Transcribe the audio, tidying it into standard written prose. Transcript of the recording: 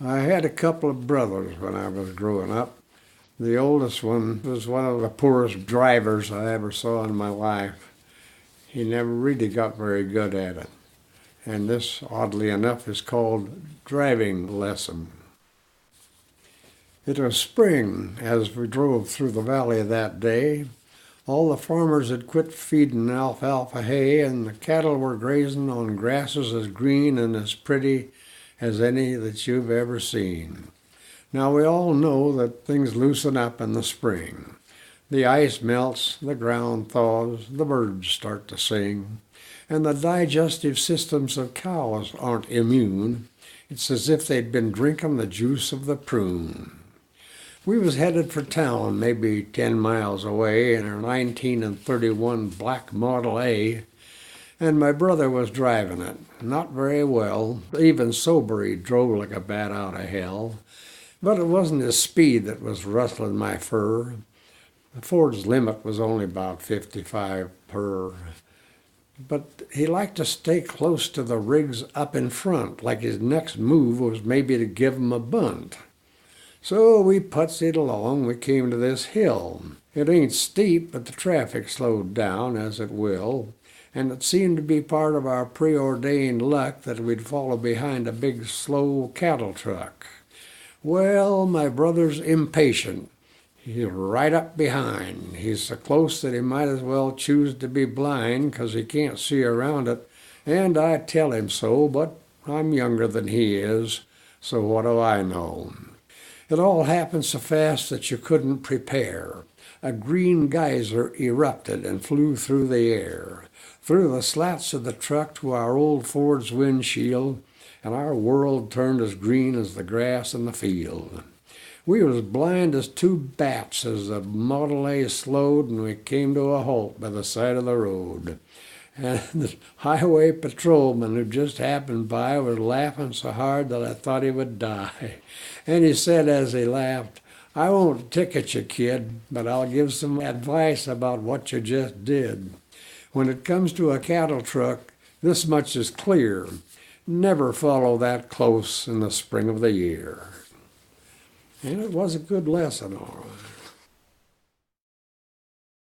I had a couple of brothers when I was growing up. The oldest one was one of the poorest drivers I ever saw in my life. He never really got very good at it. And this, oddly enough, is called driving lesson. It was spring as we drove through the valley that day. All the farmers had quit feeding alfalfa hay, and the cattle were grazing on grasses as green and as pretty as any that you've ever seen. Now we all know that things loosen up in the spring. The ice melts, the ground thaws, the birds start to sing, and the digestive systems of cows aren't immune. It's as if they'd been drinking the juice of the prune. We was headed for town, maybe 10 miles away, in our 1931 black Model A, and my brother was driving it. Not very well. Even sober, he drove like a bat out of hell. But it wasn't his speed that was rustling my fur. The Ford's limit was only about 55 per. But he liked to stay close to the rigs up in front, like his next move was maybe to give 'em a bunt. So we putsied along. We came to this hill. It ain't steep, but the traffic slowed down, as it will, and it seemed to be part of our preordained luck that we'd follow behind a big, slow cattle truck. Well, my brother's impatient. He's right up behind. He's so close that he might as well choose to be blind, 'cause he can't see around it, and I tell him so, but I'm younger than he is, so what do I know? It all happened so fast that you couldn't prepare. A green geyser erupted and flew through the air, through the slats of the truck to our old Ford's windshield, and our world turned as green as the grass in the field. We was blind as two bats as the Model A slowed and we came to a halt by the side of the road. And the highway patrolman who just happened by was laughing so hard that I thought he would die. And he said as he laughed, "I won't ticket you, kid, but I'll give some advice about what you just did. When it comes to a cattle truck, this much is clear. Never follow that close in the spring of the year." And it was a good lesson, all right.